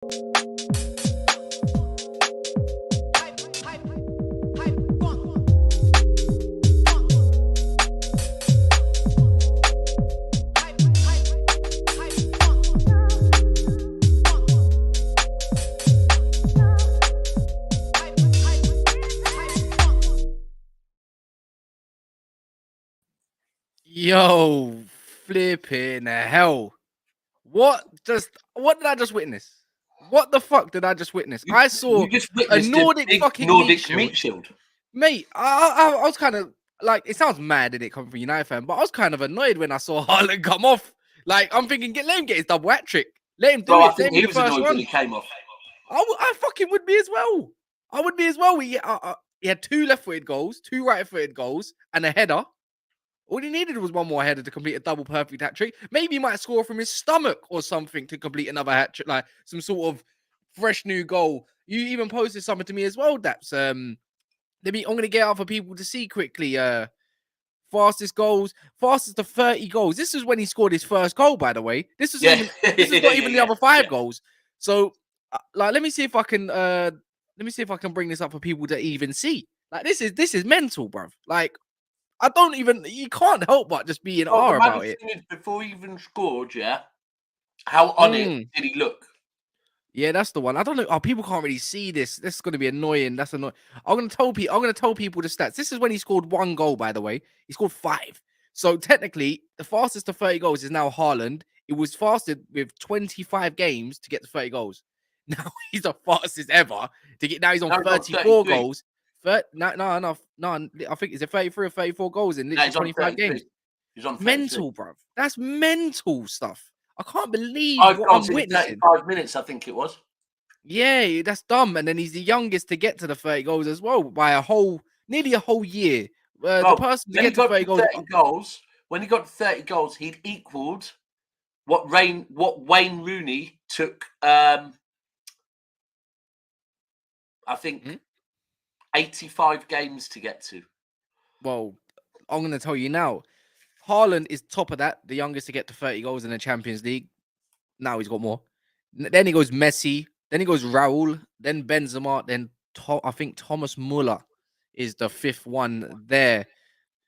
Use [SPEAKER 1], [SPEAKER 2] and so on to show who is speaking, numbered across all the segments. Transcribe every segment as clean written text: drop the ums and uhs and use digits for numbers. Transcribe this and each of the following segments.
[SPEAKER 1] Yo, flipping hell. What did I just witness? What the fuck did I just witness? I saw
[SPEAKER 2] You just
[SPEAKER 1] a
[SPEAKER 2] witnessed
[SPEAKER 1] Nordic fucking
[SPEAKER 2] Nordic
[SPEAKER 1] meat
[SPEAKER 2] shield.
[SPEAKER 1] Mate, I was kind of like, it sounds mad that it coming from a United fan, but I was kind of annoyed when I saw Haaland come off. Like, I'm thinking, let him get his double hat trick. Let him do
[SPEAKER 2] Bro,
[SPEAKER 1] it.
[SPEAKER 2] I think he was annoyed when he came off.
[SPEAKER 1] I fucking would be as well. I would be as well. He had 2 left-footed goals, 2 right-footed goals, and a header. All he needed was one more header to complete a double perfect hat trick. Maybe he might score from his stomach or something to complete another hat trick, like some sort of fresh new goal. You even posted something to me as well, Daps. I'm gonna get out for people to see quickly. Fastest to 30 goals. This is when he scored his first goal, by the way. This is not even the other 5 goals. So, like, let me see if I can bring this up for people to even see. Like, this is mental, bruv. Like, you can't help but just be in awe about it.
[SPEAKER 2] Before he even scored, how on it did he look?
[SPEAKER 1] Yeah, that's the one. I don't know. Oh, people can't really see this. This is going to be annoying. That's annoying. I'm going to tell people the stats. This is when he scored 1 goal, by the way. He scored 5. So technically, the fastest to 30 goals is now Haaland. It was fasted with 25 games to get to 30 goals. Now he's the fastest ever to get. Now he's on 34 goals. No. I think it's a 33 or 34 goals in literally 25 games.
[SPEAKER 2] He's on 33.
[SPEAKER 1] Mental, bro. That's mental stuff. I can't believe what I'm witnessing.
[SPEAKER 2] 35 minutes, I think it was.
[SPEAKER 1] Yeah, that's dumb. And then he's the youngest to get to the 30 goals as well by nearly a whole year. The person to get to 30
[SPEAKER 2] goals. When he got to 30 goals, he'd equaled what Wayne Rooney took. I think 85 games to get to.
[SPEAKER 1] Well, I'm going to tell you now. Haaland is top of that, the youngest to get to 30 goals in the Champions League. Now he's got more. Then he goes Messi. Then he goes Raul. Then Benzema. Then I think Thomas Muller is the 5th one there.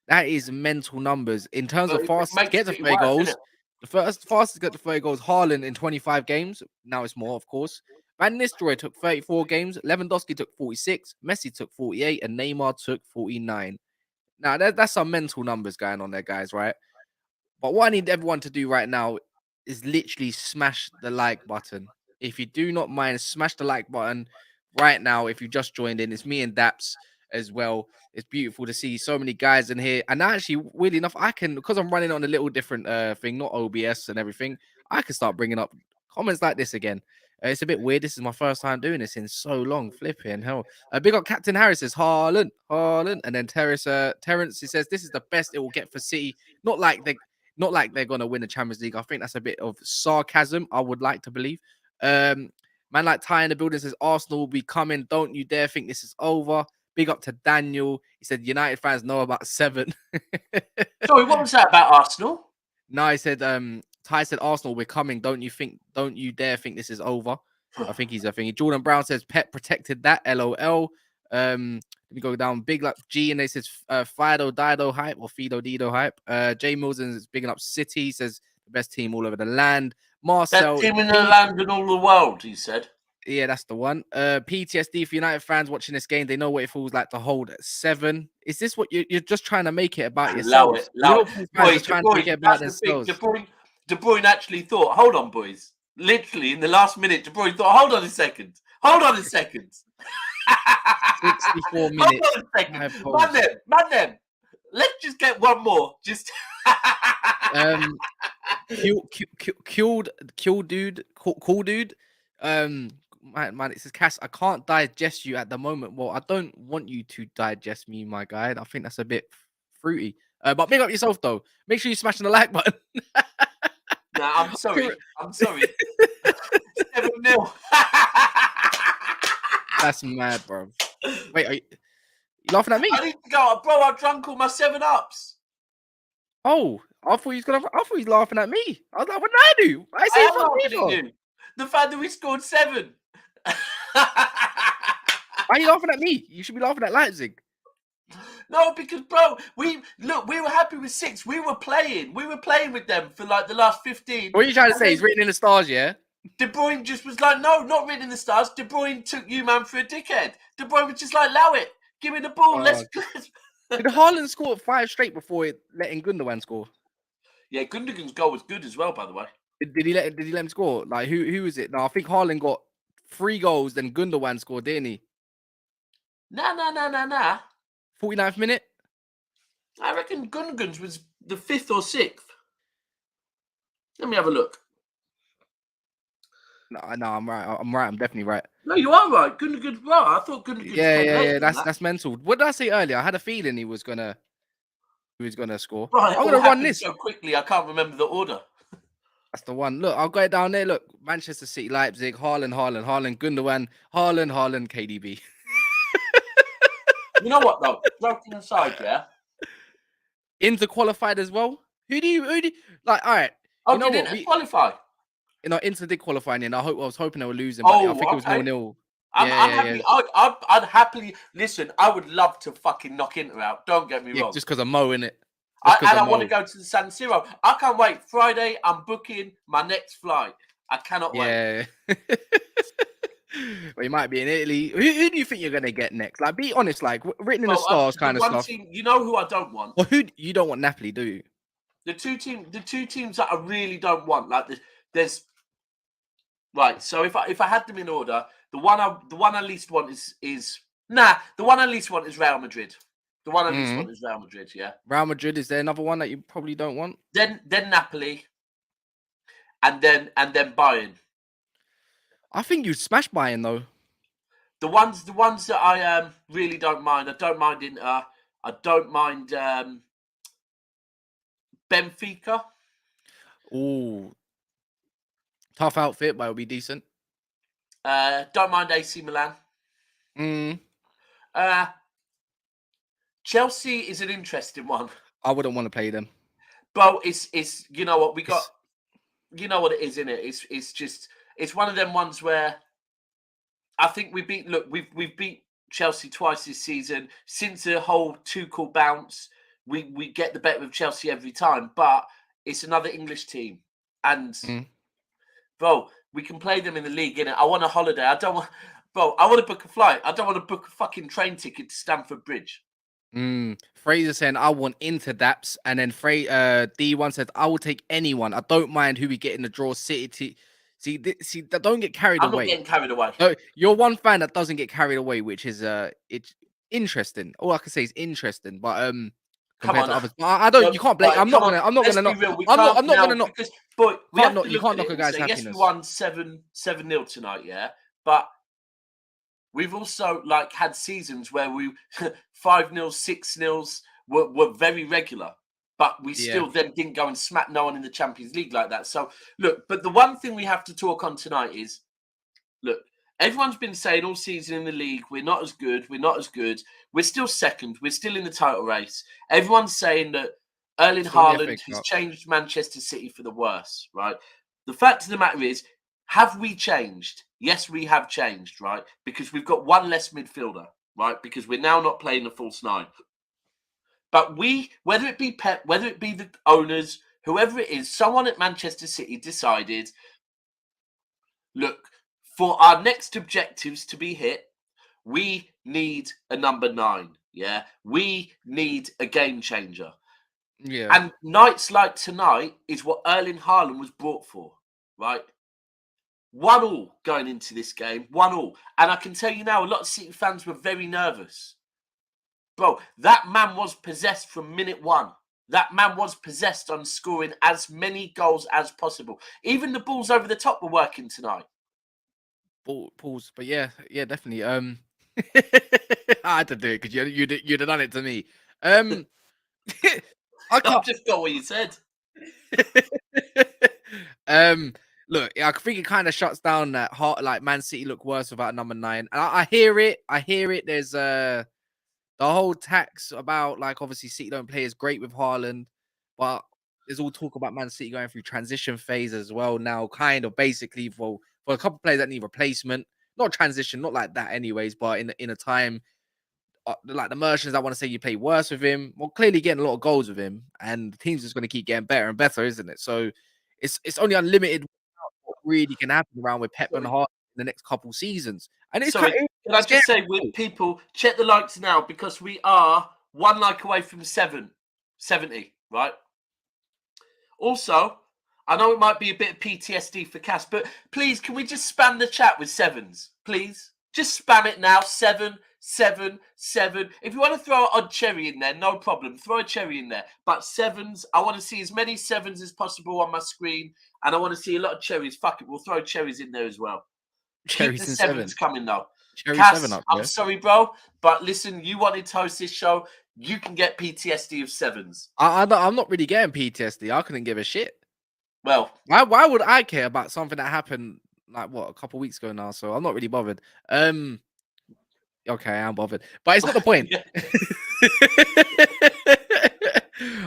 [SPEAKER 1] That is mental numbers. In terms of fastest to get to 30 goals, the fastest to get to 30 goals, Haaland in 25 games. Now it's more, of course. Van Nistelrooy took 34 games. Lewandowski took 46. Messi took 48. And Neymar took 49. Now, that's some mental numbers going on there, guys, right? But what I need everyone to do right now is literally smash the like button. If you do not mind, smash the like button right now. If you just joined in, it's me and Daps as well. It's beautiful to see so many guys in here. And actually, weirdly enough, because I'm running on a little different thing, not OBS and everything, I can start bringing up comments like this again. It's a bit weird. This is my first time doing this in so long. Flipping hell. Big up Captain Harris says, Haaland. And then Terrence, he says, this is the best it will get for City. Not like they're going to win the Champions League. I think that's a bit of sarcasm, I would like to believe. Man like Ty in the building says, Arsenal will be coming. Don't you dare think this is over. Big up to Daniel. He said, United fans know about 7.
[SPEAKER 2] Sorry, what was that about Arsenal?
[SPEAKER 1] No, he said, Ty said, Arsenal, we're coming. Don't you dare think this is over. I think he's a thing. Jordan Brown says, Pep protected that. LOL. Let me go down. Big up G, and they says Fido Dido hype or Fido Dido hype. Jay Milton is bigging up City. Says the best team all over the land. Marcel,
[SPEAKER 2] best team in the land and all the world. He said.
[SPEAKER 1] Yeah, that's the one. PTSD for United fans watching this game. They know what it feels like to hold at 7. Is this what you're just trying to make it about yourselves?
[SPEAKER 2] Allow it. Boys, trying to make it about themselves. De Bruyne actually thought, hold on, boys. Literally in the last minute, De Bruyne thought, hold on a second.
[SPEAKER 1] 64 minutes.
[SPEAKER 2] Hold on a second. Man them. Let's just get one more. Just cool dude. Man, it says Cass, I can't digest you at the moment. Well, I don't want you to digest me, my guy. I think that's a bit fruity. But big up yourself though. Make sure you smash the like button. Nah, I'm sorry. 7-0.
[SPEAKER 1] That's mad, bro. Wait, are you laughing at me?
[SPEAKER 2] I need to go, bro. I drank all my 7-Ups.
[SPEAKER 1] Oh, I thought he was laughing at me. I was like, what did I do? I say
[SPEAKER 2] laughing at you.
[SPEAKER 3] The fact that we scored 7.
[SPEAKER 1] Why are you laughing at me? You should be laughing at Leipzig.
[SPEAKER 3] No, because bro, we were happy with 6. We were playing with them for like the last 15.
[SPEAKER 1] What are you trying to say? He's written in the stars, yeah?
[SPEAKER 3] De Bruyne just was like, no, not written in the stars. De Bruyne took you, man, for a dickhead. De Bruyne was just like, allow it. Give me the ball. Let's.
[SPEAKER 1] Did Haaland score 5 straight before letting Gundogan score?
[SPEAKER 3] Yeah, Gundogan's goal was good as well, by the way.
[SPEAKER 1] Did he let him score? Like who is it? No, I think Haaland got 3 goals, then Gundogan scored, didn't he?
[SPEAKER 3] Nah.
[SPEAKER 1] 49th minute?
[SPEAKER 3] I reckon Gundogan's was the 5th or 6th. Let me have a look.
[SPEAKER 1] No, I'm right. I'm definitely right.
[SPEAKER 3] No, you are right. Gundogan's right. I thought Gundogan's
[SPEAKER 1] Yeah. That's mental. What did I say earlier? I had a feeling he was gonna score.
[SPEAKER 3] Right,
[SPEAKER 1] I'm gonna run this
[SPEAKER 3] so quickly. I can't remember the order.
[SPEAKER 1] That's the one. Look, I'll go down there. Look, Manchester City, Leipzig, Haaland, Gundogan, Haaland, KDB.
[SPEAKER 3] You know what though? Joking aside, yeah.
[SPEAKER 1] Inter qualified as well. Who do you like? All right.
[SPEAKER 3] Oh,
[SPEAKER 1] you know
[SPEAKER 3] did it qualify?
[SPEAKER 1] You know, Inter did qualify, and I was hoping they were losing,
[SPEAKER 3] but
[SPEAKER 1] I think it was 0-0.
[SPEAKER 3] I'm happy. Yeah. I'd happily listen. I would love to fucking knock Inter out. Don't get me wrong.
[SPEAKER 1] Just because of Mo, innit?
[SPEAKER 3] I want to go to the San Siro. I can't wait. Friday, I'm booking my next flight. I cannot wait.
[SPEAKER 1] Yeah. Well, you might be in Italy. Who do you think you're going to get next? Like, be honest, like, written in the stars kind of stuff.
[SPEAKER 3] Team, you know who I don't want?
[SPEAKER 1] Well, who you don't want Napoli, do you?
[SPEAKER 3] The two teams that I really don't want, like, there's... Right, so if I had them in order, the one I least want is Real Madrid. The one I least want is Real Madrid, yeah.
[SPEAKER 1] Real Madrid, is there another one that you probably don't want?
[SPEAKER 3] Then Napoli, and then Bayern.
[SPEAKER 1] I think you'd smash Bayern though.
[SPEAKER 3] The ones that I really don't mind. I don't mind Inter. I don't mind Benfica.
[SPEAKER 1] Ooh. Tough outfit, but it'll be decent.
[SPEAKER 3] Don't mind AC Milan. Chelsea is an interesting one.
[SPEAKER 1] I wouldn't want to play them.
[SPEAKER 3] Bro, it's you know what we got. You know what it is, innit? It's one of them ones where I think we've beat Chelsea twice this season. Since the whole Tuchel bounce, we get the better of Chelsea every time. But it's another English team, and bro, we can play them in the league, innit? I want a holiday. I want to book a flight. I don't want to book a fucking train ticket to Stamford Bridge.
[SPEAKER 1] Fraser saying I want into Daps, and then D1 said I will take anyone. I don't mind who we get in the draw. City, see, don't get carried away.
[SPEAKER 3] I'm not getting carried away.
[SPEAKER 1] So you're one fan that doesn't get carried away, which is it's interesting. All I can say is interesting, but compared to others, I don't. You can't blame. I'm not gonna knock. I'm not gonna knock.
[SPEAKER 3] Because, boy,
[SPEAKER 1] you can't knock a guy's happiness.
[SPEAKER 3] Yes, we won 7-0 tonight, yeah, but we've also had seasons where we 5-0, 6-0 were very regular, but we still then didn't go and smack no one in the Champions League like that. So look, but the one thing we have to talk on tonight is, look, everyone's been saying all season in the league, we're not as good. We're still second. We're still in the title race. Everyone's saying that Erling Haaland has changed Manchester City for the worse, right? The fact of the matter is, have we changed? Yes, we have changed, right? Because we've got one less midfielder, right? Because we're now not playing a false 9. But whether it be Pep, whether it be the owners, whoever it is, someone at Manchester City decided, look, for our next objectives to be hit, we need a number 9, yeah? We need a game changer.
[SPEAKER 1] Yeah.
[SPEAKER 3] And nights like tonight is what Erling Haaland was brought for, right? 1-1 going into this game, 1-1. And I can tell you now, a lot of City fans were very nervous. Bro, that man was possessed from minute 1. That man was possessed on scoring as many goals as possible. Even the balls over the top were working tonight.
[SPEAKER 1] Balls, but yeah, definitely. I had to do it because you'd have done it to me. I
[SPEAKER 3] can't just go what you said.
[SPEAKER 1] Look, I think it kind of shuts down that Man City look worse without number 9. And I hear it. There's the whole tax about obviously City don't play as great with Haaland, but there's all talk about Man City going through transition phase as well now, kind of basically. Well, for a couple of players that need replacement, not transition, not like that, anyways. But in a time like the merchants that want to say you play worse with him, well, clearly getting a lot of goals with him, and the team's just going to keep getting better and better, isn't it? So it's only unlimited what really can happen around with Pep and
[SPEAKER 3] Sorry.
[SPEAKER 1] Hart in the next couple seasons. And it's
[SPEAKER 3] Sorry,
[SPEAKER 1] kind of
[SPEAKER 3] can I just
[SPEAKER 1] scary.
[SPEAKER 3] say, with people, check the likes now because we are 1 like away from 70, right? Also, I know it might be a bit of PTSD for Cass, but please, can we just spam the chat with sevens, please? Just spam it now. 7, 7, 7. If you want to throw an odd cherry in there, no problem. Throw a cherry in there. But sevens, I want to see as many sevens as possible on my screen, and I want to see a lot of cherries. Fuck it, we'll throw cherries in there as well.
[SPEAKER 1] Cherries
[SPEAKER 3] Keep the
[SPEAKER 1] and
[SPEAKER 3] sevens
[SPEAKER 1] seven.
[SPEAKER 3] coming though.
[SPEAKER 1] Cherry
[SPEAKER 3] Cass,
[SPEAKER 1] 7 up,
[SPEAKER 3] I'm
[SPEAKER 1] yeah.
[SPEAKER 3] sorry, bro, but listen, you wanted to host this show. You can get PTSD of sevens.
[SPEAKER 1] I'm not really getting PTSD. I couldn't give a shit.
[SPEAKER 3] Well,
[SPEAKER 1] Why would I care about something that happened like what a couple weeks ago now? So I'm not really bothered. Okay, I'm bothered, but it's not the point.
[SPEAKER 3] yeah.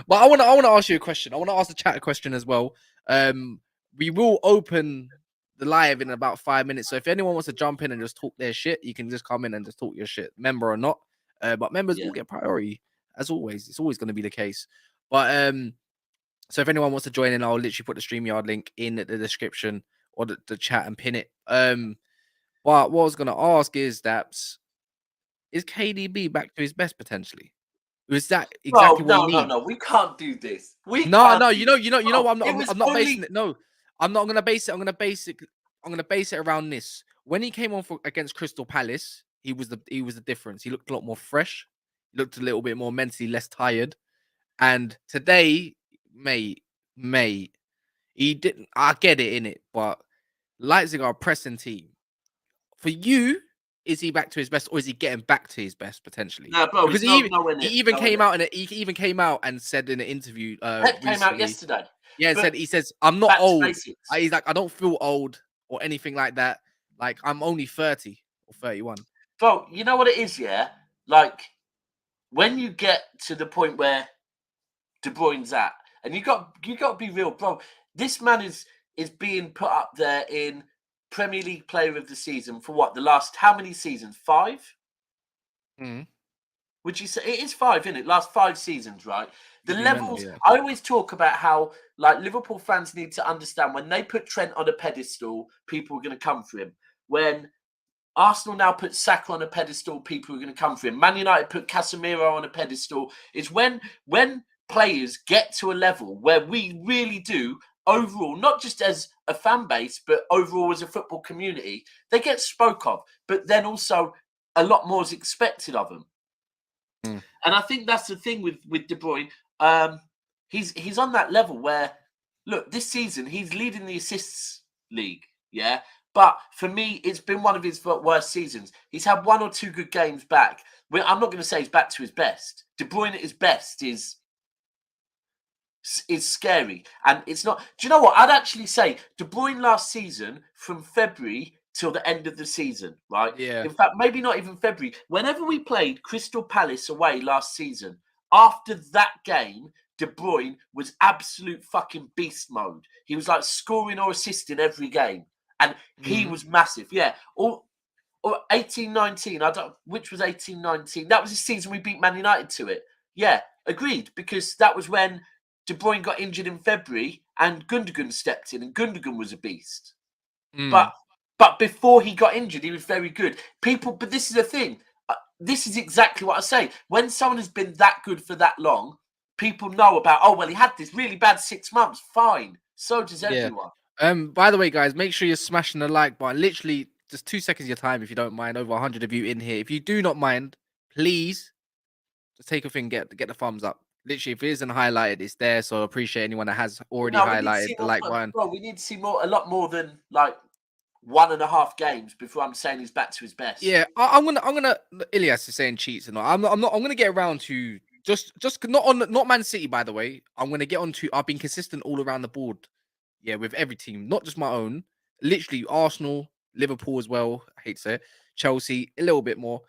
[SPEAKER 1] But I want to ask you a question. I want to ask the chat a question as well. We will open the live in about 5 minutes. So if anyone wants to jump in and just talk their shit, you can just come in and just talk your shit, member or not. But members will get priority as always. It's always going to be the case. But so if anyone wants to join in, I'll literally put the StreamYard link in the description or the chat and pin it. But what I was going to ask is, Daps, is KDB back to his best potentially? Is that exactly what you need?
[SPEAKER 3] No, we can't do this.
[SPEAKER 1] You know what? I'm not basing it. No, I'm not gonna base it. I'm gonna base it around this. When he came on against Crystal Palace, he was the difference. He looked a lot more fresh. He looked a little bit more mentally less tired. And today, mate, he didn't. I get it in it, but Leipzig are a pressing team. For you, is he back to his best, or is he getting back to his best potentially?
[SPEAKER 3] No, bro,
[SPEAKER 1] because he even came out and said in an interview.
[SPEAKER 3] Pep came out yesterday.
[SPEAKER 1] Yeah, he says I'm not old. He's like, I don't feel old or anything like that. Like I'm only 30 or 31.
[SPEAKER 3] Bro, you know what it is, yeah? Like when you get to the point where De Bruyne's at, and you got to be real, bro. This man is being put up there in Premier League Player of the Season for what? The last how many seasons? 5? Would you say it is 5? Isn't it? Last 5 seasons, right? The levels. Yeah. I always talk about how like Liverpool fans need to understand when they put Trent on a pedestal, people are going to come for him. When Arsenal now put Saka on a pedestal, people are going to come for him. Man United put Casemiro on a pedestal. It's when players get to a level where we really do overall, not just as a fan base, but overall as a football community, they get spoke of. But then also a lot more is expected of them. And I think that's the thing with De Bruyne. He's on that level where, look, this season he's leading the assists league, yeah. But for me, it's been one of his worst seasons. He's had 1 or 2 good games back. I'm not going to say he's back to his best. De Bruyne at his best is scary, and it's not. Do you know what? I'd actually say De Bruyne last season from February till the end of the season, right?
[SPEAKER 1] Yeah.
[SPEAKER 3] In fact, maybe not even February. Whenever we played Crystal Palace away last season, after that game, De Bruyne was absolute fucking beast mode. He was like scoring or assisting every game, and he was massive. Yeah. Or 18-19. I don't. Which was 18-19? That was the season we beat Man United to it. Yeah, agreed. Because that was when De Bruyne got injured in February and Gundogan stepped in, and Gundogan was a beast. But before he got injured, he was very good. But this is the thing. This is exactly what I say. When someone has been that good for that long, people know about, oh, well, he had this really bad 6 months. Fine. So does everyone.
[SPEAKER 1] By the way, guys, make sure you're smashing the like button. Literally, just 2 seconds of your time, if you don't mind. Over 100 of you in here. If you do not mind, please just take a thing, get the thumbs up. Literally, if it isn't highlighted, it's there. So I appreciate anyone that has already highlighted the like button.
[SPEAKER 3] Well, we need to see a lot more than like 1.5 games before I'm saying he's back to his best.
[SPEAKER 1] Yeah, I'm gonna. Ilias is saying cheats and all. I'm gonna get around to just not Man City, by the way. I'm gonna get on to. I've been consistent all around the board. Yeah, with every team, not just my own. Literally, Arsenal, Liverpool as well. I hate to say it. Chelsea, a little bit more.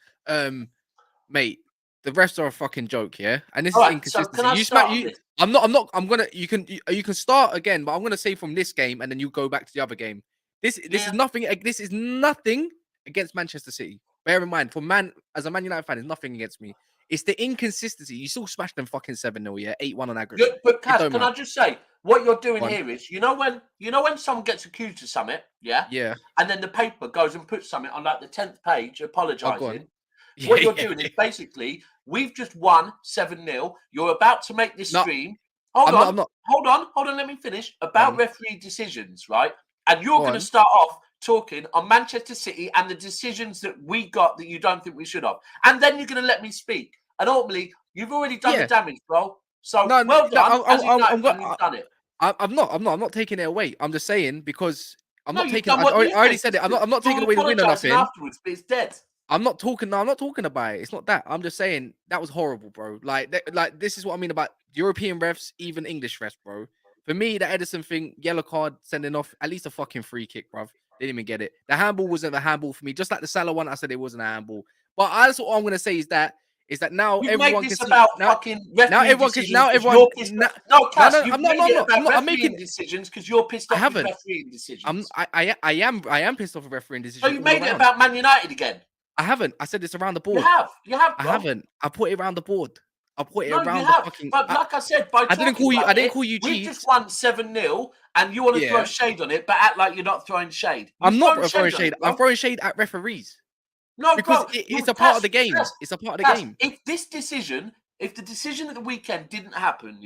[SPEAKER 1] Mate, the rest are a fucking joke, yeah. And this is inconsistency.
[SPEAKER 3] So
[SPEAKER 1] I'm not. I'm gonna. You can start again, but I'm gonna say from this game, and then you go back to the other game. This is nothing. This is nothing against Manchester City. Bear in mind, as a Man United fan, it's nothing against me. It's the inconsistency. You still smashed them fucking 7-0, yeah, 8-1 on aggregate.
[SPEAKER 3] But Kaz, can I just say what you're doing here is, you know when someone gets accused of something, yeah, and then the paper goes and puts something on like the 10th page apologising. What you're doing is basically we've just won 7-0. You're about to make this stream. Hold on. Let me finish about referee decisions, right? And you're going to start off talking on Manchester City and the decisions that we got that you don't think we should have, and then you're going to let me speak. And ultimately, you've already done the damage, bro. So well done. You've done it.
[SPEAKER 1] I'm not taking it away. I'm just saying because I'm not taking. I already said it. I'm not taking away the win or nothing.
[SPEAKER 3] Afterwards, but it's dead.
[SPEAKER 1] I'm not talking about it. It's not that. I'm just saying that was horrible, bro. Like this is what I mean about European refs, even English refs, bro. For me, the Edison thing, yellow card, sending off at least a fucking free kick, bro. Didn't even get it. The handball wasn't a handball for me. Just like the Salah one, I said it wasn't a handball. But that's what I'm gonna say is that now everyone can see. Now everyone can. I'm making
[SPEAKER 3] decisions because you're pissed off with refereeing decisions.
[SPEAKER 1] I am pissed off with refereeing decisions.
[SPEAKER 3] So you made it about Man United again.
[SPEAKER 1] I haven't. I said this around the board.
[SPEAKER 3] You have.
[SPEAKER 1] I haven't. I put it around the board. I put it around the fucking.
[SPEAKER 3] But like I said, I didn't call you. We just won 7-0, and you want to throw shade on it, but act like you're not throwing shade.
[SPEAKER 1] I'm not throwing shade. I'm throwing shade at referees.
[SPEAKER 3] No,
[SPEAKER 1] because it's a part of the game. It's a part of the game.
[SPEAKER 3] If the decision at the weekend didn't happen,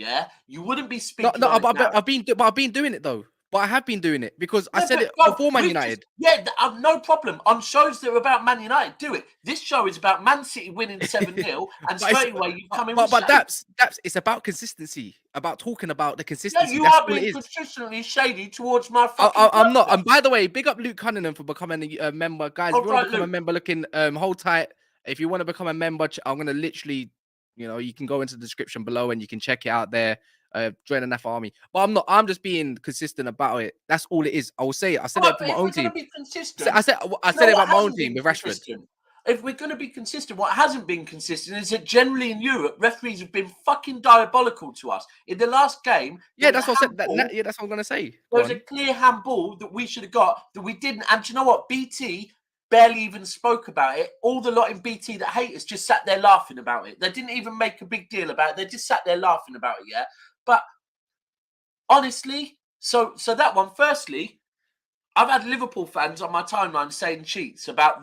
[SPEAKER 3] you wouldn't be speaking.
[SPEAKER 1] No, I've been doing it though. But I have been doing it because I said it before Man United.
[SPEAKER 3] No problem. On shows that are about Man United, do it. This show is about Man City winning 7-0, and straight away you come in with
[SPEAKER 1] But Daps, it's about consistency, about talking about the consistency.
[SPEAKER 3] You are being consistently shady towards my fucking
[SPEAKER 1] I'm not. And by the way, big up Luke Cunningham for becoming a member. Guys, if you want to become a member, hold tight. If you want to become a member, I'm going to literally, you can go into the description below and you can check it out there. Join an F army, but I'm not. I'm just being consistent about it. That's all it is. I will say it. I said it for my own team. I said it about my own team with Rashford.
[SPEAKER 3] If we're going to be consistent, what hasn't been consistent is that generally in Europe, referees have been fucking diabolical to us. In the last game,
[SPEAKER 1] that's what I said. That's what I'm going to say.
[SPEAKER 3] There was a clear handball that we should have got that we didn't. And do you know what? BT barely even spoke about it. All the lot in BT that hate us just sat there laughing about it. They didn't even make a big deal about it. They just sat there laughing about it. Yeah. But honestly, so that one. Firstly, I've had Liverpool fans on my timeline saying cheats about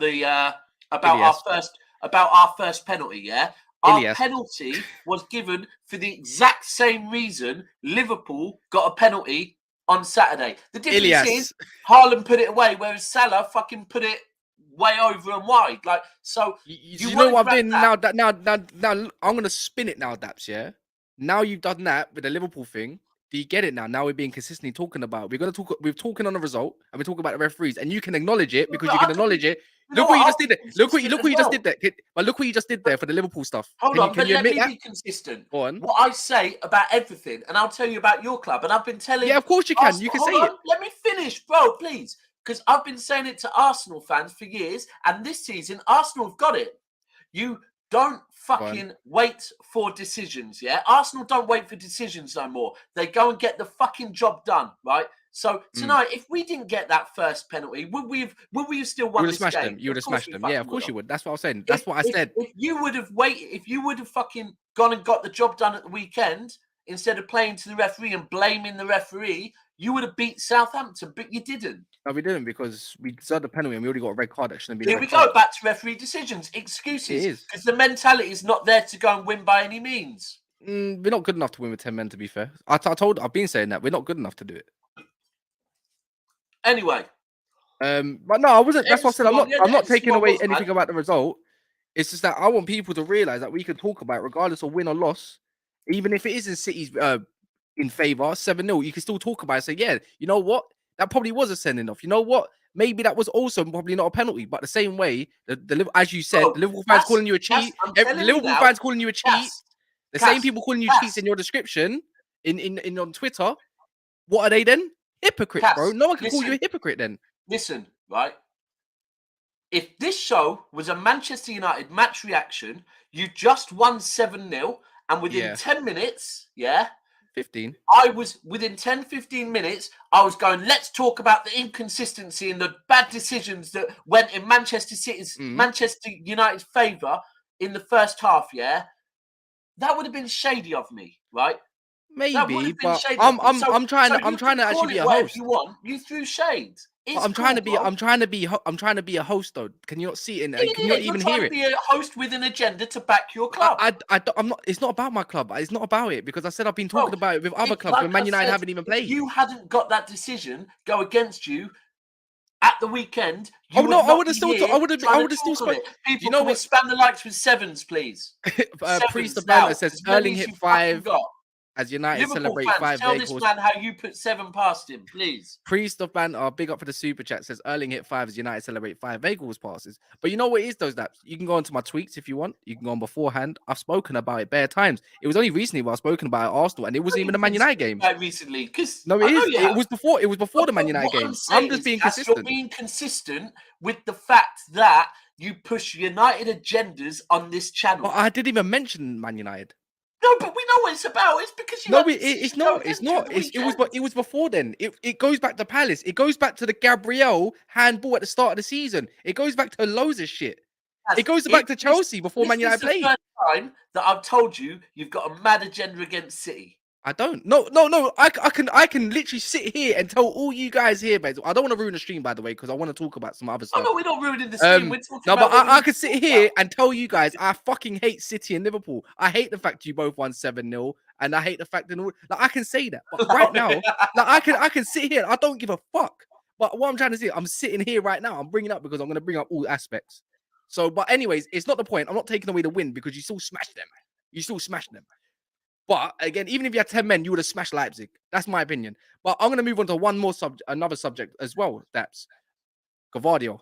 [SPEAKER 3] our first penalty. Yeah, our penalty was given for the exact same reason Liverpool got a penalty on Saturday. The difference is Haaland put it away, whereas Salah fucking put it way over and wide. Like so,
[SPEAKER 1] you know what I'm doing now? Now I'm gonna spin it now, Daps. Yeah. Now you've done that with the Liverpool thing. Do you get it now? Now we're being consistently talking about. We're talking on the result, and we're talking about the referees, and you can acknowledge it because you can acknowledge it. Look what you just did there. Look what you just did there. But look what you just did there for the Liverpool stuff.
[SPEAKER 3] Hold on, but let me be consistent.
[SPEAKER 1] Go on.
[SPEAKER 3] What I say about everything, and I'll tell you about your club, and I've been telling.
[SPEAKER 1] Yeah, of course you can. You can say it.
[SPEAKER 3] Let me finish, bro, please, because I've been saying it to Arsenal fans for years, and this season Arsenal have got it. You don't fucking wait for decisions, yeah? Arsenal don't wait for decisions no more. They go and get the fucking job done, right? So tonight, if we didn't get that first penalty, would we have still won this game?
[SPEAKER 1] You would have smashed them. Yeah, of course you would. That's what I was saying. That's what I said.
[SPEAKER 3] If you would have fucking gone and got the job done at the weekend, instead of playing to the referee and blaming the referee, you would have beat Southampton, but you didn't.
[SPEAKER 1] No, we didn't because we deserved the penalty and we already got a red card that shouldn't be.
[SPEAKER 3] Here we go, back to referee decisions. Excuses. Because the mentality is not there to go and win by any means.
[SPEAKER 1] We're not good enough to win with 10 men, to be fair. I've been saying that. We're not good enough to do it.
[SPEAKER 3] Anyway.
[SPEAKER 1] But no, I wasn't. That's what I said. I'm not taking away anything about the result. It's just that I want people to realise that we can talk about it regardless of win or loss. Even if it is in City's in favour, 7-0, you can still talk about it. Say, yeah, you know what? That probably was a sending off. You know what? Maybe that was also probably not a penalty. But the same way, as you said, the Liverpool fans calling you a cheat. The Liverpool fans calling you a cheat. The same people calling you cheats in your description in on Twitter. What are they then? Hypocrites, bro. No one can call you a hypocrite then.
[SPEAKER 3] Listen, right? If this show was a Manchester United match reaction, you just won 7-0, and within 10 minutes,
[SPEAKER 1] 15.
[SPEAKER 3] I was within 10, 15 minutes, I was going, let's talk about the inconsistency and the bad decisions that went in Manchester United's favour in the first half, yeah? That would have been shady of me, right? That would
[SPEAKER 1] Maybe,
[SPEAKER 3] have been
[SPEAKER 1] but
[SPEAKER 3] shady.
[SPEAKER 1] I'm
[SPEAKER 3] So
[SPEAKER 1] trying
[SPEAKER 3] you
[SPEAKER 1] to
[SPEAKER 3] can
[SPEAKER 1] actually
[SPEAKER 3] call
[SPEAKER 1] be
[SPEAKER 3] it
[SPEAKER 1] a
[SPEAKER 3] whatever
[SPEAKER 1] host.
[SPEAKER 3] you want. You threw shade. It's
[SPEAKER 1] I'm trying to
[SPEAKER 3] cool,
[SPEAKER 1] be
[SPEAKER 3] bro.
[SPEAKER 1] I'm trying to be a host though. Can you not see it? Can you not even hear it?
[SPEAKER 3] You're trying to be a host with an agenda to back your club.
[SPEAKER 1] I'm not. It's not about my club. It's not about it because I said I've been talking about it with other clubs
[SPEAKER 3] like
[SPEAKER 1] when Man
[SPEAKER 3] I
[SPEAKER 1] United
[SPEAKER 3] said,
[SPEAKER 1] haven't even played.
[SPEAKER 3] If you hadn't got that decision go against you at the weekend,
[SPEAKER 1] I would have still. I would have still spoken.
[SPEAKER 3] People,
[SPEAKER 1] you know
[SPEAKER 3] can we
[SPEAKER 1] what?
[SPEAKER 3] spam the likes with sevens, please?
[SPEAKER 1] Priest
[SPEAKER 3] Sevens
[SPEAKER 1] of Banner
[SPEAKER 3] now.
[SPEAKER 1] says
[SPEAKER 3] As many
[SPEAKER 1] Erling
[SPEAKER 3] as
[SPEAKER 1] hit
[SPEAKER 3] you fucking
[SPEAKER 1] 5
[SPEAKER 3] got.
[SPEAKER 1] as United
[SPEAKER 3] Liverpool
[SPEAKER 1] celebrate
[SPEAKER 3] fans,
[SPEAKER 1] 5
[SPEAKER 3] tell
[SPEAKER 1] Veg
[SPEAKER 3] this
[SPEAKER 1] goals.
[SPEAKER 3] man how you put 7 past him, please.
[SPEAKER 1] Priest of Banner, big up for the super chat, says Erling hit 5 as United celebrate 5 Veg goals passes. But you know what it is, those Daps? You can go onto my tweets if you want. You can go on beforehand. I've spoken about it bare times. It was only recently where I've spoken about Arsenal, and it wasn't even a Man United game.
[SPEAKER 3] Recently, because
[SPEAKER 1] No, it is. It was before. It was before the Man United game. I'm just being consistent.
[SPEAKER 3] You're being consistent with the fact that you push United agendas on this channel.
[SPEAKER 1] But I didn't even mention Man United.
[SPEAKER 3] No, but we know what it's about. It's because you.
[SPEAKER 1] No, it's not. It's not. It was before then. It goes back to Palace. It goes back to the Gvardiol handball at the start of the season. It goes back to loads of shit. It goes back to Chelsea before Man United played.
[SPEAKER 3] This is the first time that I've told you you've got a mad agenda against City.
[SPEAKER 1] I don't. No. I can literally sit here and tell all you guys here, but I don't want to ruin the stream, by the way, because I want to talk about some other stuff.
[SPEAKER 3] No, we're not ruining the stream. We're talking
[SPEAKER 1] about but I could sit here and tell you guys I fucking hate City and Liverpool. I hate the fact you both won 7-0, and I hate the fact that I can say that. But right now, I can sit here. And I don't give a fuck. But what I'm trying to say, I'm sitting here right now. I'm bringing up because I'm going to bring up all aspects. So, but anyways, it's not the point. I'm not taking away the win because you still smashed them. You still smashed them. But again, even if you had 10 men, you would have smashed Leipzig. That's my opinion. But I'm going to move on to another subject as well. That's Gvardiol.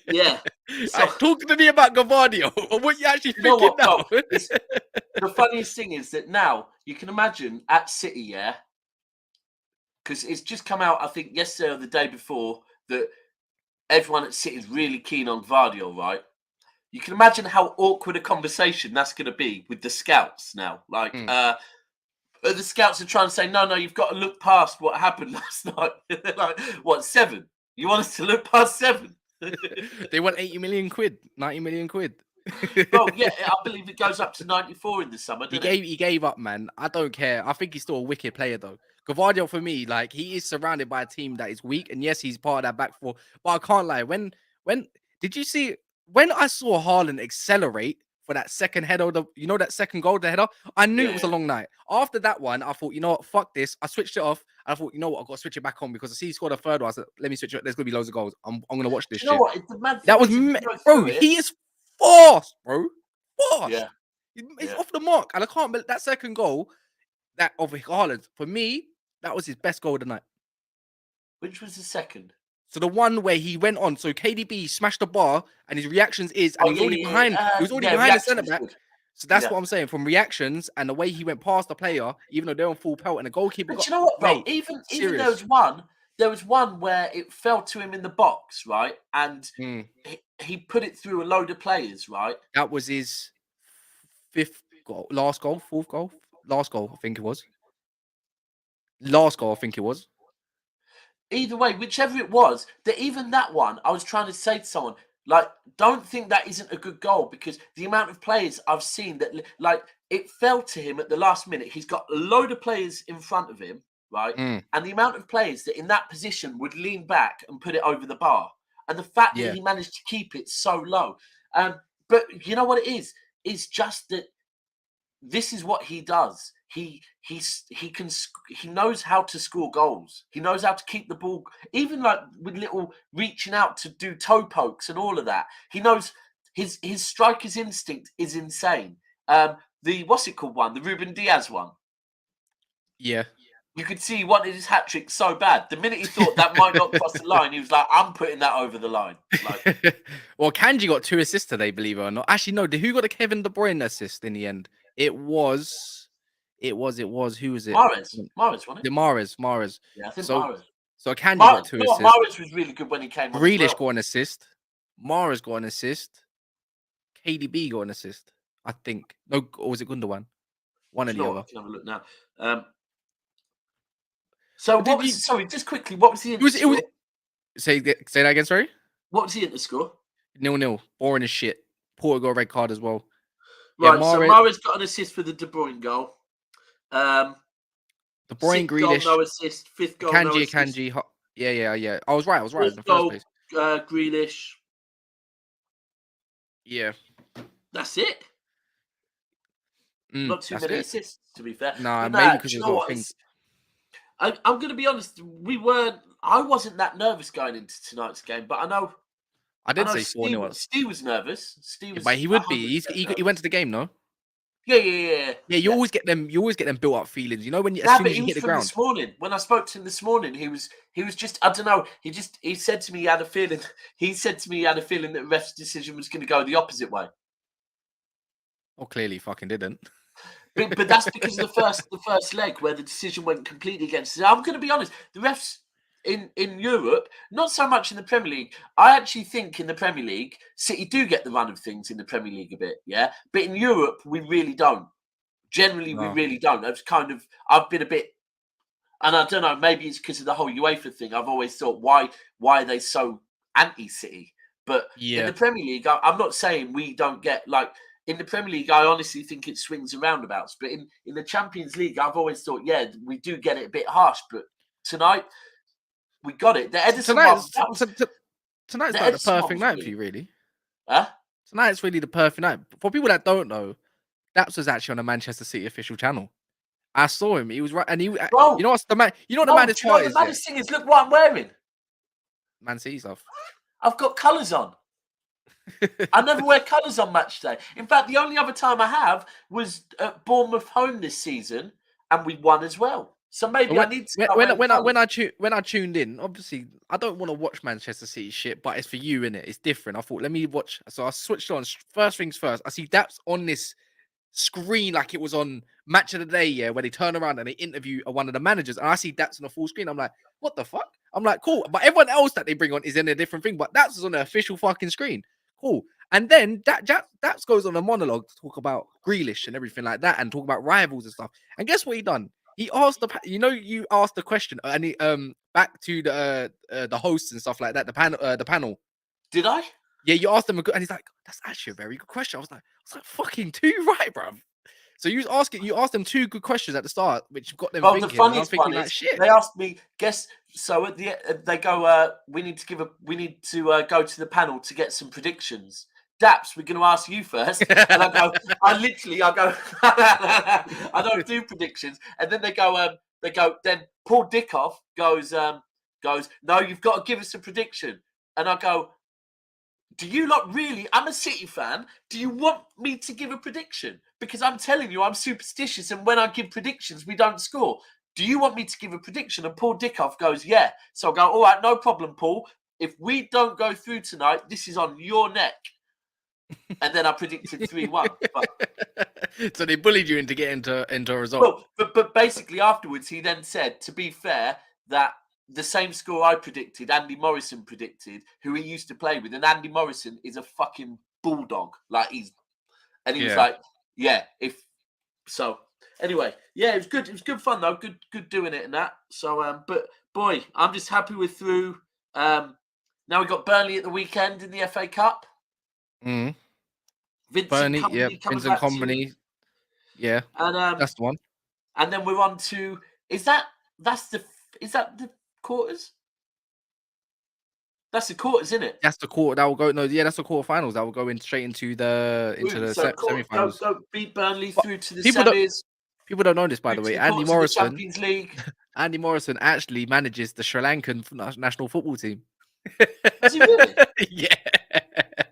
[SPEAKER 3] Yeah.
[SPEAKER 1] So, talk to me about Gvardiol or what you actually thinking now.
[SPEAKER 3] The funniest thing is that now you can imagine at City, yeah, because it's just come out, I think, yesterday or the day before, that everyone at City is really keen on Gvardiol, right? You can imagine how awkward a conversation that's going to be with the scouts now. Like, the scouts are trying to say, no, you've got to look past what happened last night. They're like, what, 7? You want us to look past 7?
[SPEAKER 1] They want 80 million quid, 90 million quid.
[SPEAKER 3] Oh, yeah, I believe it goes up to 94 in the summer,
[SPEAKER 1] He gave up, man. I don't care. I think he's still a wicked player, though. Gvardiol, for me, like, he is surrounded by a team that is weak. And yes, he's part of that back four. But I can't lie. When did you see... When I saw Haaland accelerate for that second header, that second goal, the header, I knew it was a long night. After that one, I thought, you know what, fuck this. I switched it off. I thought, you know what, I've got to switch it back on because I see he scored a third one. I said, let me switch it. There's going to be loads of goals. I'm going to watch this shit.
[SPEAKER 3] You know what? The mad thing
[SPEAKER 1] that was, bro, he is fast, bro. Fast.
[SPEAKER 3] Yeah.
[SPEAKER 1] He's off the mark. And I can't believe that second goal, that of Haaland, for me, that was his best goal of the night.
[SPEAKER 3] Which was the second?
[SPEAKER 1] So the one where he went on, so KDB smashed the bar, and his reactions is, and he was already behind. He was already behind the centre back. So that's what I'm saying. From reactions and the way he went past the player, even though they're on full pelt, and the goalkeeper.
[SPEAKER 3] But you know what, bro? Even there was one where it fell to him in the box, right? And he put it through a load of players, right?
[SPEAKER 1] That was his fourth goal, last goal, I think it was. Either
[SPEAKER 3] way, whichever it was, even that one, I was trying to say to someone, like, don't think that isn't a good goal because the amount of players I've seen that, like, it fell to him at the last minute. He's got a load of players in front of him, right? And the amount of players that in that position would lean back and put it over the bar. And the fact that he managed to keep it so low. But you know what it is? It's just that this is what he does. He knows how to score goals. He knows how to keep the ball, even like with little reaching out to do toe pokes and all of that. He knows his striker's instinct is insane. The what's it called one? The Ruben Diaz one.
[SPEAKER 1] Yeah.
[SPEAKER 3] You could see he wanted his hat trick so bad. The minute he thought that might not cross the line, he was like, I'm putting that over the line. Like,
[SPEAKER 1] well, Kanji got 2 assists today, believe it or not. Actually, no, who got a Kevin De Bruyne assist in the end? It was. Who was it?
[SPEAKER 3] Mahrez, wasn't it?
[SPEAKER 1] Mahrez.
[SPEAKER 3] Yeah, I think
[SPEAKER 1] so,
[SPEAKER 3] Mahrez.
[SPEAKER 1] So Kanji got 2 assists.
[SPEAKER 3] Mahrez was really good when he came on.
[SPEAKER 1] Grealish got an assist. Mahrez got an assist. KDB got an assist. I think. No, or was it Gundogan? One
[SPEAKER 3] Do
[SPEAKER 1] or
[SPEAKER 3] you
[SPEAKER 1] the
[SPEAKER 3] know
[SPEAKER 1] other.
[SPEAKER 3] what? I can have a look now. So
[SPEAKER 1] But
[SPEAKER 3] what
[SPEAKER 1] did
[SPEAKER 3] was
[SPEAKER 1] you?
[SPEAKER 3] sorry, just quickly, what was the
[SPEAKER 1] It was. It was.
[SPEAKER 3] score?
[SPEAKER 1] Say that again. Sorry.
[SPEAKER 3] What was the score?
[SPEAKER 1] 0-0. Boring as shit. Porto got a red card as well. Yeah,
[SPEAKER 3] Right, so
[SPEAKER 1] Mahrez,
[SPEAKER 3] Mahrez got an assist for the De Bruyne goal.
[SPEAKER 1] De Bruyne,
[SPEAKER 3] Sixth goal,
[SPEAKER 1] Grealish,
[SPEAKER 3] no assist. Fifth goal, no
[SPEAKER 1] Akanji,
[SPEAKER 3] assist.
[SPEAKER 1] Yeah. I was right. In
[SPEAKER 3] Fourth
[SPEAKER 1] the first
[SPEAKER 3] goal,
[SPEAKER 1] place.
[SPEAKER 3] Grealish.
[SPEAKER 1] Yeah.
[SPEAKER 3] That's it. Not too
[SPEAKER 1] That's
[SPEAKER 3] many
[SPEAKER 1] it.
[SPEAKER 3] assists, to be fair.
[SPEAKER 1] Nah,
[SPEAKER 3] But
[SPEAKER 1] maybe
[SPEAKER 3] nah,
[SPEAKER 1] because
[SPEAKER 3] do you
[SPEAKER 1] there's a
[SPEAKER 3] know
[SPEAKER 1] lot of
[SPEAKER 3] what?
[SPEAKER 1] things.
[SPEAKER 3] I'm going to be honest. I wasn't that nervous going into tonight's game, but I know
[SPEAKER 1] I did say
[SPEAKER 3] Steve,
[SPEAKER 1] 4-0.
[SPEAKER 3] Steve was nervous. Steve was
[SPEAKER 1] But he would
[SPEAKER 3] 100%
[SPEAKER 1] be. He
[SPEAKER 3] nervous.
[SPEAKER 1] went to the game, no?
[SPEAKER 3] Yeah.
[SPEAKER 1] Yeah, you always get them. You always get them built up feelings. You know when as
[SPEAKER 3] Nah,
[SPEAKER 1] soon
[SPEAKER 3] but
[SPEAKER 1] as
[SPEAKER 3] he
[SPEAKER 1] you
[SPEAKER 3] was
[SPEAKER 1] hit the
[SPEAKER 3] from
[SPEAKER 1] ground.
[SPEAKER 3] this morning. When I spoke to him this morning, he was just, I don't know. He said to me he had a feeling. He said to me he had a feeling that the ref's decision was going to go the opposite way.
[SPEAKER 1] Oh, clearly, fucking didn't.
[SPEAKER 3] But that's because of the first leg where the decision went completely against us. I'm going to be honest. The refs in Europe, not so much in the Premier League. I actually think in the Premier League, City do get the run of things in the Premier League a bit, yeah. But in Europe, we really don't. Generally, we
[SPEAKER 1] No.
[SPEAKER 3] really don't. I've been a bit, and I don't know. Maybe it's because of the whole UEFA thing. I've always thought, why are they so anti-City? But in the Premier League, I'm not saying we don't get like. In the Premier League, I honestly think it swings and roundabouts. But in the Champions League, I've always thought, yeah, we do get it a bit harsh. But tonight, we got it. The Ederson one,
[SPEAKER 1] Tonight's
[SPEAKER 3] the
[SPEAKER 1] like the
[SPEAKER 3] Ederson one
[SPEAKER 1] perfect
[SPEAKER 3] was
[SPEAKER 1] night for
[SPEAKER 3] brilliant.
[SPEAKER 1] you, really.
[SPEAKER 3] Huh?
[SPEAKER 1] Tonight's really the perfect night. For people that don't know, Daps was actually on a Manchester City official channel. I saw him. He was right, and
[SPEAKER 3] Bro,
[SPEAKER 1] you know what's the man? You know what the
[SPEAKER 3] no, do
[SPEAKER 1] maddest
[SPEAKER 3] you know
[SPEAKER 1] part
[SPEAKER 3] the
[SPEAKER 1] is? Yeah,
[SPEAKER 3] maddest thing is? Look what I'm wearing.
[SPEAKER 1] Man City stuff.
[SPEAKER 3] I've got colours on. I never wear colours on match day. In fact, the only other time I have was at Bournemouth home this season, and we won as well. So maybe I need to start wearing
[SPEAKER 1] when I tuned in, obviously I don't want to watch Manchester City shit, but it's for you, innit? It's different. I thought let me watch. So I switched on. First things first, I see Daps on this screen like it was on Match of the Day, yeah, where they turn around and they interview one of the managers, and I see Daps on the full screen. I'm like, what the fuck? I'm like, cool. But everyone else that they bring on is in a different thing, but Daps is on the official fucking screen. Cool. And then Daps goes on a monologue to talk about Grealish and everything like that, and talk about rivals and stuff. And guess what he done? He asked you asked the question, and he back to the hosts and stuff like that, the panel.
[SPEAKER 3] Did I?
[SPEAKER 1] Yeah, you asked him and he's like, that's actually a very good question. I was like, fucking too right, bro. So you asked them two good questions at the start, which got them thinking.
[SPEAKER 3] The funniest
[SPEAKER 1] And I was thinking
[SPEAKER 3] one
[SPEAKER 1] like,
[SPEAKER 3] is
[SPEAKER 1] shit.
[SPEAKER 3] they asked me. Guess so at the they go. We need to go to the panel to get some predictions. Daps, we're going to ask you first, and I go. I don't do predictions, and then they go. Then Paul Dickoff goes. No, you've got to give us a prediction, and I go. Do you not really? I'm a City fan. Do you want me to give a prediction? Because I'm telling you, I'm superstitious, and when I give predictions, we don't score. Do you want me to give a prediction? And Paul Dickoff goes, yeah. So I go, all right, no problem, Paul. If we don't go through tonight, this is on your neck. And then I predicted 3-1.
[SPEAKER 1] So they bullied you into getting into a result.
[SPEAKER 3] Well, but basically afterwards, he then said, to be fair, that the same score I predicted, Andy Morrison predicted, who he used to play with. And Andy Morrison is a fucking bulldog. He was like, yeah, anyway, yeah, it was good. It was good fun though. Good doing it and that. So, but boy, I'm just happy we're through. Now we got Burnley at the weekend in the FA Cup.
[SPEAKER 1] Mm.
[SPEAKER 3] Vincent
[SPEAKER 1] Kompany. Yeah, and that's the one.
[SPEAKER 3] And then we're on to is that the quarters? That's the quarters, isn't it?
[SPEAKER 1] That's the quarter that will go. No, yeah, that's the quarterfinals that will go straight into the semi-finals.
[SPEAKER 3] Go beat Burnley through to the semis.
[SPEAKER 1] People don't know this, by the way. Andy Morrison,
[SPEAKER 3] Champions League.
[SPEAKER 1] Andy Morrison actually manages the Sri Lankan national football team.
[SPEAKER 3] Does he really?
[SPEAKER 1] Yeah.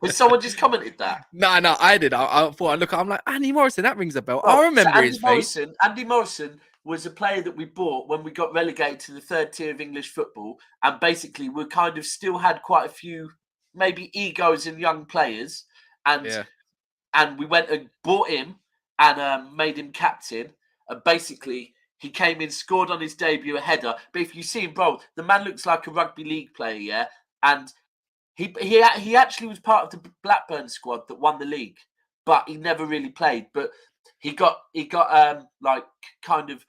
[SPEAKER 3] Has someone just commented that?
[SPEAKER 1] No, I did. I thought I'd look. I'm like, Andy Morrison. That rings a bell. I remember his face.
[SPEAKER 3] Andy Morrison was a player that we bought when we got relegated to the third tier of English football, and basically we kind of still had quite a few maybe egos in young players, and we went and bought him and made him captain, and basically he came in, scored on his debut a header. But if you see him, bro, the man looks like a rugby league player, yeah, and he actually was part of the Blackburn squad that won the league, but he never really played. But he got like kind of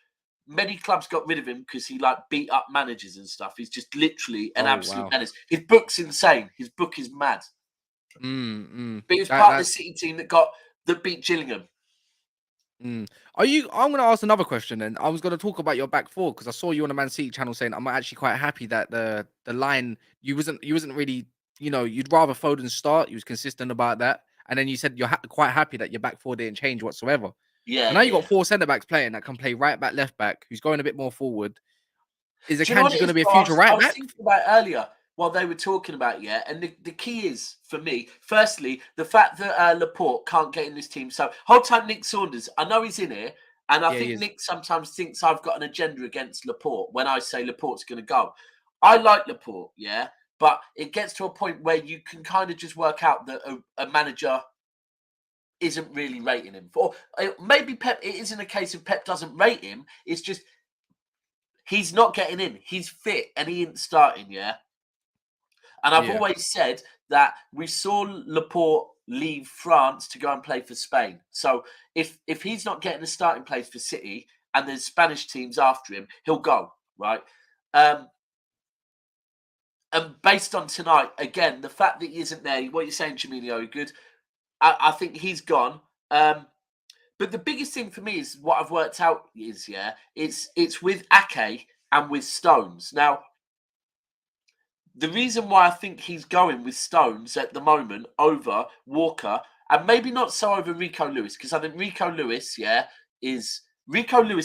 [SPEAKER 3] many clubs got rid of him because he like beat up managers and stuff. He's just literally an absolute menace. His book's insane. His book is mad. But he was part of the City team that beat Gillingham.
[SPEAKER 1] I'm going to ask another question, and I was going to talk about your back four because I saw you on the Man City channel saying I'm actually quite happy that the line you wasn't really, you know, you'd rather Foden start. You was consistent about that, and then you said you're quite happy that your back four didn't change whatsoever.
[SPEAKER 3] Yeah.
[SPEAKER 1] So now you got 4 centre backs playing that can play right back, left back, who's going a bit more forward. Is Akanji going to be a future right back?
[SPEAKER 3] I was thinking about earlier while they were talking about, and the key is, for me, firstly, the fact that Laporte can't get in this team. So, whole time Nick Saunders, I know he's in here, and I think Nick sometimes thinks I've got an agenda against Laporte when I say Laporte's going to go. I like Laporte, but it gets to a point where you can kind of just work out that a manager isn't really rating him. Or maybe Pep, it isn't a case of Pep doesn't rate him, it's just he's not getting in. He's fit and he ain't starting, And I've always said that we saw Laporte leave France to go and play for Spain. So if he's not getting a starting place for City and there's Spanish teams after him, he'll go, right? And based on tonight, again, the fact that he isn't there, what you're saying, Jaminio, good. I think he's gone. But the biggest thing for me is what I've worked out is, it's with Ake and with Stones. Now, the reason why I think he's going with Stones at the moment over Walker, and maybe not so over Rico Lewis, because I think Rico Lewis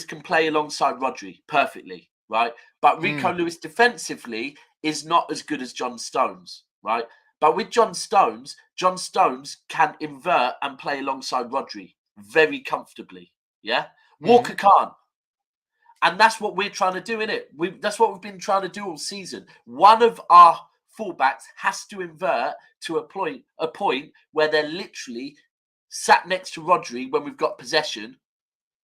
[SPEAKER 3] can play alongside Rodri perfectly, right? But Rico Lewis defensively is not as good as John Stones, right? But with John Stones can invert and play alongside Rodri very comfortably, Walker can't. And that's what we're trying to do, innit? That's what we've been trying to do all season. One of our fullbacks has to invert to a point where they're literally sat next to Rodri when we've got possession,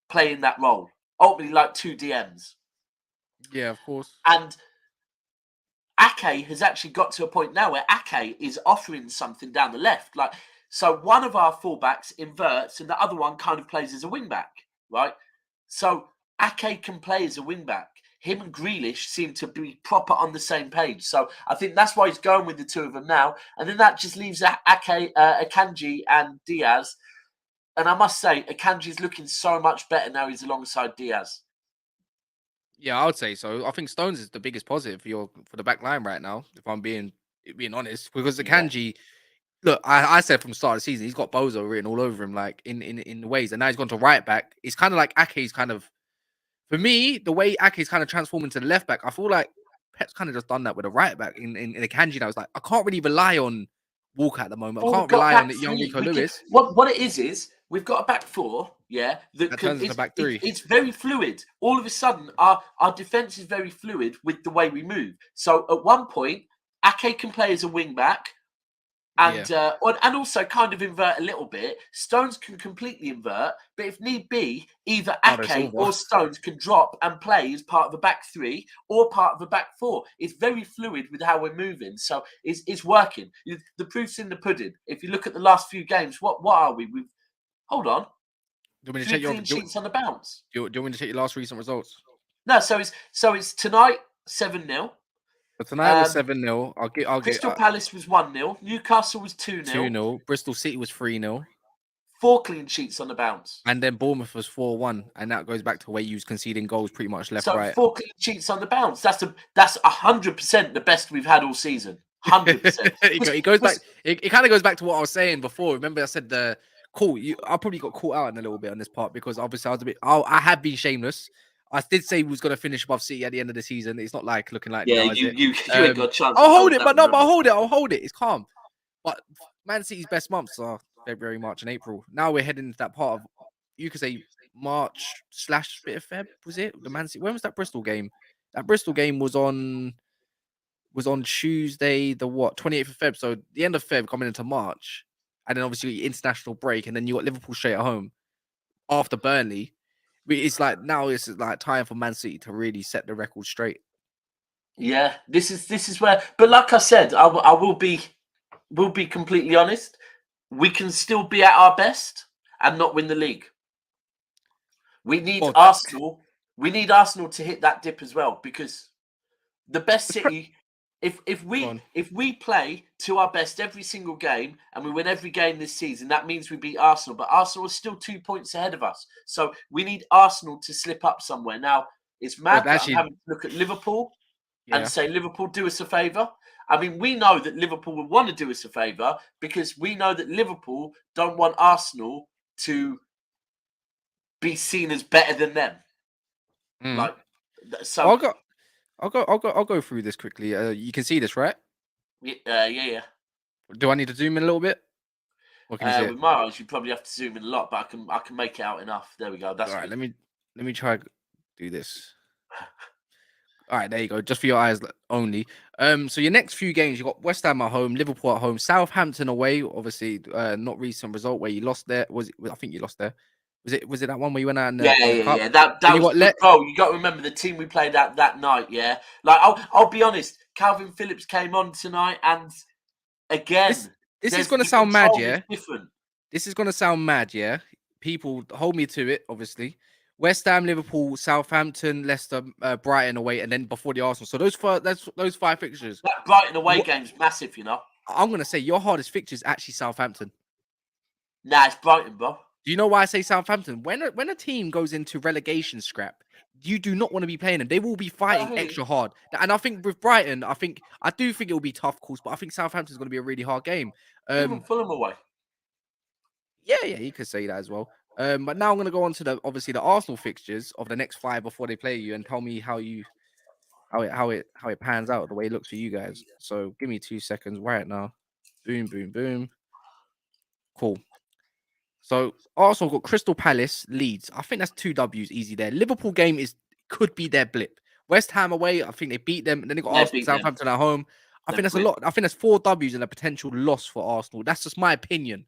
[SPEAKER 3] playing that role. Ultimately, like 2 DMs.
[SPEAKER 1] Yeah, of course.
[SPEAKER 3] And Ake has actually got to a point now where Ake is offering something down the left. So one of our fullbacks inverts and the other one kind of plays as a wing back, right? So Ake can play as a wing back. Him and Grealish seem to be proper on the same page. So I think that's why he's going with the 2 of them now. And then that just leaves Ake, Akanji and Diaz. And I must say, Akanji's looking so much better now he's alongside Diaz.
[SPEAKER 1] Yeah, I would say so. I think Stones is the biggest positive for the back line right now, if I'm being honest. Because Akanji, look, I said from the start of the season, he's got Bozo written all over him, like in ways. And now he's gone to right back. It's kind of like Ake's kind of, for me, the way Ake's kind of transformed into the left back, I feel like Pep's kind of just done that with a right back in Akanji now. It's like, I can't really rely on Walker at the moment. I can't rely on the young Rico Lewis.
[SPEAKER 3] What it is we've got a back 4,
[SPEAKER 1] that turns into back 3.
[SPEAKER 3] It's very fluid. All of a sudden, our defense is very fluid with the way we move. So at one point, Ake can play as a wing back, and also kind of invert a little bit. Stones can completely invert, but if need be, either Ake or Stones can drop and play as part of the back 3 or part of the back 4. It's very fluid with how we're moving, so it's working. The proof's in the pudding. If you look at the last few games, what are we? Hold on.
[SPEAKER 1] Do you want me to check
[SPEAKER 3] clean sheets on the bounce?
[SPEAKER 1] Do you want me to check your last recent results?
[SPEAKER 3] No, so it's tonight 7-0.
[SPEAKER 1] But tonight was 7-0.
[SPEAKER 3] Crystal Palace was 1-0. Newcastle was 2-0.
[SPEAKER 1] 2-0. Bristol City was 3-0.
[SPEAKER 3] 4 clean sheets on the bounce.
[SPEAKER 1] And then Bournemouth was 4-1. And that goes back to where you was conceding goals pretty much left, right.
[SPEAKER 3] 4 clean sheets on the bounce. That's 100% the best we've had all season. 100%.
[SPEAKER 1] It kind of goes back to what I was saying before. Remember I said I probably got caught out in a little bit on this part because obviously I have been shameless. I did say we was going to finish above City at the end of the season. It's not like looking like
[SPEAKER 3] you ain't got a chance.
[SPEAKER 1] I'll hold it, I'll hold it. It's calm. But Man City's best months are February, March, and April. Now we're heading into that part of, you could say, March / bit of Feb. Was it the Man City? When was that Bristol game? That Bristol game was on Tuesday, the 28th of Feb. So the end of Feb coming into March. And then obviously international break, and then you got Liverpool straight at home after Burnley. It's like now it's like time for Man City to really set the record straight.
[SPEAKER 3] Yeah, this is where. But like I said, I will be completely honest. We can still be at our best and not win the league. We need
[SPEAKER 1] Well,
[SPEAKER 3] Arsenal. We need Arsenal to hit that dip as well, because the best City. If
[SPEAKER 1] on.
[SPEAKER 3] we play to our best every single game and we win every game this season, that means we beat Arsenal. But Arsenal is still 2 points ahead of us. So we need Arsenal to slip up somewhere. Now, it's mad that I'm having to look at Liverpool and say, Liverpool, do us a favour. I mean, we know that Liverpool would want to do us a favour because we know that Liverpool don't want Arsenal to be seen as better than them. Like, so
[SPEAKER 1] I'll go through this quickly. You can see this, right?
[SPEAKER 3] yeah.
[SPEAKER 1] Do I need to zoom in a little bit? Or can you see
[SPEAKER 3] With my eyes, you probably have to zoom in a lot, but I can make it out enough. There we go. That's
[SPEAKER 1] all right.
[SPEAKER 3] good.
[SPEAKER 1] Let me try do this. All right, there you go. Just for your eyes only. So your next few games, you got West Ham at home, Liverpool at home, Southampton away. Obviously, not recent result where you lost there. I think you lost there. Was it that one where you went out in the, in the cup?
[SPEAKER 3] Yeah. That was bro. You got to remember the team we played at that night. Yeah, like I'll be honest. Calvin Phillips came on tonight, and again,
[SPEAKER 1] this is going to sound mad, yeah.
[SPEAKER 3] Different.
[SPEAKER 1] This is going to sound mad, yeah. People hold me to it, obviously. West Ham, Liverpool, Southampton, Leicester, Brighton away, and then before the Arsenal. So those 5 fixtures.
[SPEAKER 3] That Brighton away game's massive, you know.
[SPEAKER 1] I'm gonna say your hardest fixture is actually Southampton.
[SPEAKER 3] Nah, it's Brighton, bro.
[SPEAKER 1] Do you know why I say Southampton? When a team goes into relegation scrap, you do not want to be playing them. They will be fighting extra hard. And I think with Brighton, I do think it will be tough, of course, but I think Southampton's going to be a really hard game.
[SPEAKER 3] Even Fulham away.
[SPEAKER 1] Yeah, you could say that as well. But now I'm going to go on to the Arsenal fixtures of the next 5 before they play you, and tell me how it pans out, the way it looks for you guys. So give me 2 seconds right now. Boom. Cool. So Arsenal got Crystal Palace, Leeds. I think that's 2 W's easy there. Liverpool game could be their blip. West Ham away, I think they beat them. And then they got Southampton at home. I think that's a lot. I think that's 4 W's and a potential loss for Arsenal. That's just my opinion.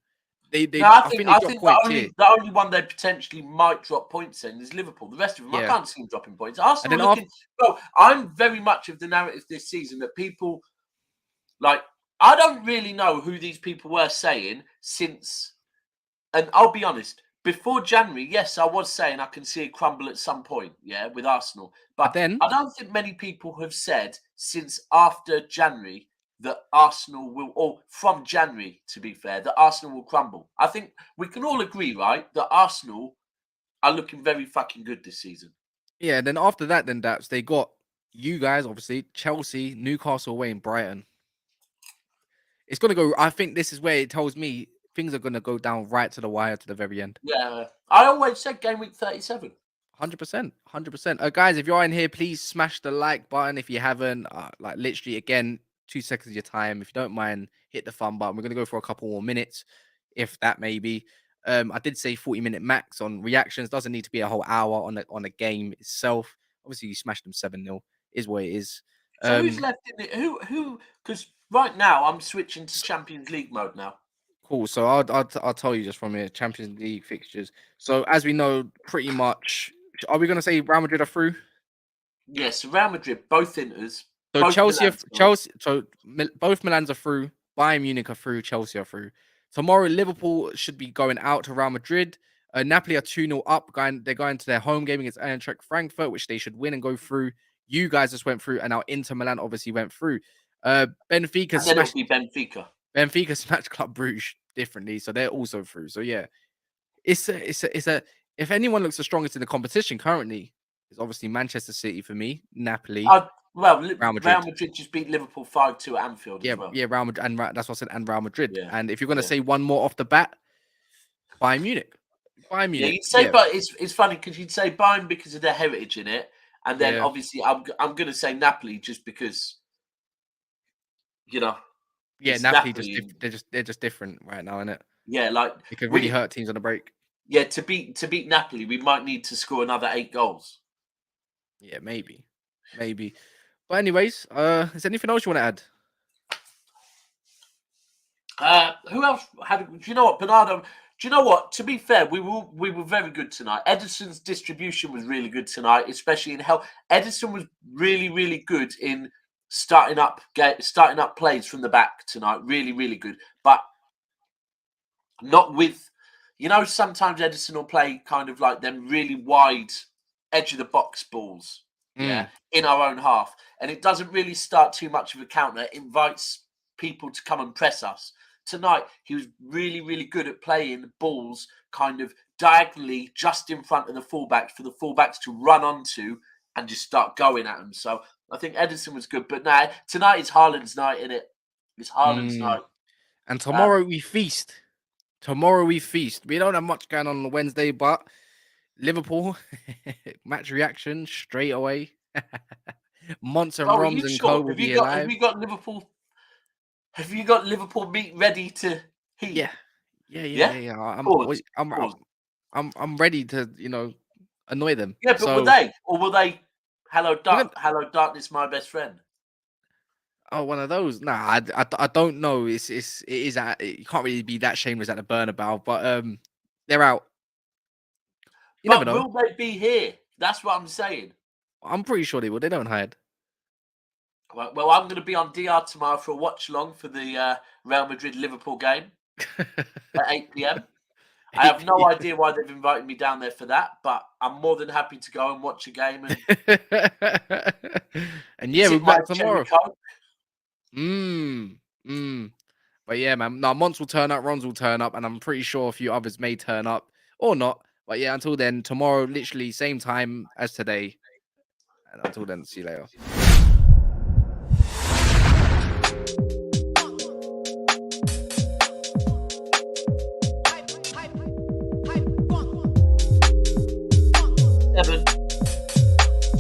[SPEAKER 1] I think
[SPEAKER 3] the only one they potentially might drop points in is Liverpool. The rest of them, I can't see them dropping points. Arsenal I'm very much of the narrative this season that people I don't really know who these people were saying since, and I'll be honest, before January, yes, I was saying I can see it crumble at some point, with Arsenal. But then I don't think many people have said since after January that Arsenal will, or from January, to be fair, that Arsenal will crumble. I think we can all agree, right, that Arsenal are looking very fucking good this season.
[SPEAKER 1] Yeah, then after that, Daps, they got you guys, obviously, Chelsea, Newcastle away, and Brighton. It's going to go, I think this is where it tells me things are going to go down right to the wire to the very end.
[SPEAKER 3] Yeah, I always said game week 37.
[SPEAKER 1] 100%. Guys, if you're in here, please smash the like button. If you haven't, literally, again, 2 seconds of your time. If you don't mind, hit the fun button. We're going to go for a couple more minutes, if that may be. I did say 40-minute max on reactions. Doesn't need to be a whole hour on a game itself. Obviously, you smashed them 7-0. Is what it is.
[SPEAKER 3] So who's left in it? Who? Because right now I'm switching to Champions League mode now.
[SPEAKER 1] Cool. So I'll tell you just from here, Champions League fixtures. So as we know, pretty much, are we going to say Real Madrid are through?
[SPEAKER 3] Yes, Real Madrid, both Inters.
[SPEAKER 1] So Chelsea. So both Milans are through. Bayern Munich are through. Chelsea are through. Tomorrow, Liverpool should be going out to Real Madrid. Napoli are 2-0 up. They're going to their home game against Eintracht Frankfurt, which they should win and go through. You guys just went through, and now Inter Milan obviously went through. Benfica smashed
[SPEAKER 3] Benfica.
[SPEAKER 1] Benfica smashed Club Brugge differently, so they're also through. So yeah, it's a. If anyone looks the strongest in the competition currently, it's obviously Manchester City for me, Napoli.
[SPEAKER 3] Real Madrid just beat Liverpool 5-2 at Anfield.
[SPEAKER 1] Yeah,
[SPEAKER 3] as well.
[SPEAKER 1] Yeah, Real Madrid, and that's what I said, and Real Madrid.
[SPEAKER 3] Yeah.
[SPEAKER 1] And if you're going to say one more off the bat, Bayern Munich.
[SPEAKER 3] Yeah, you'd say, but it's funny because you'd say Bayern because of their heritage in it, and then obviously I'm going to say Napoli just because,
[SPEAKER 1] Yeah, Napoli they're just different right now, innit?
[SPEAKER 3] Yeah, like
[SPEAKER 1] it could really hurt teams on the break.
[SPEAKER 3] Yeah, to beat Napoli, we might need to score another 8 goals.
[SPEAKER 1] Yeah, maybe. But anyways, is there anything else you want to
[SPEAKER 3] add? Who else had? Do you know what, Bernardo? Do you know what? To be fair, we were very good tonight. Edison's distribution was really good tonight, especially in health. Edison was really, really good in starting up plays from the back tonight. Really, really good, but not with. you know, sometimes Edison will play kind of like them really wide edge of the box balls, yeah, in our own half. And it doesn't really start too much of a counter. It invites people to come and press us. Tonight, he was really, really good at playing balls kind of diagonally just in front of the fullbacks for the fullbacks to run onto and just start going at them. So I think Edison was good. But now, tonight is Haaland's night, isn't it? It's Haaland's night.
[SPEAKER 2] And tomorrow we feast. Tomorrow we feast. We don't have much going on Wednesday, but Liverpool match reaction straight away. Monts and
[SPEAKER 3] Are
[SPEAKER 2] Roms
[SPEAKER 3] you
[SPEAKER 2] and
[SPEAKER 3] sure?
[SPEAKER 2] Co will be alive.
[SPEAKER 3] Have you got Liverpool? Have you got Liverpool meat ready to heat?
[SPEAKER 2] Yeah. I'm ready to, annoy them.
[SPEAKER 3] Yeah, but
[SPEAKER 2] so,
[SPEAKER 3] were they? Or were they hello darkness, my best friend?
[SPEAKER 2] Oh, one of those. Nah, I don't know. It can't really be that shameless at the Bernabeu, but they're out. You never know.
[SPEAKER 3] Will they be here? That's what I'm saying.
[SPEAKER 2] I'm pretty sure they will. They don't hide.
[SPEAKER 3] Well, I'm going to be on DR tomorrow for a watch along for the Real Madrid Liverpool game at 8 p.m. I have no idea why they've invited me down there for that, but I'm more than happy to go and watch a game.
[SPEAKER 2] And yeah, we're back tomorrow. But yeah, man. No, Monts will turn up, Rons will turn up, and I'm pretty sure a few others may turn up or not. But yeah, until then, tomorrow, literally same time as today. And until then, see you later.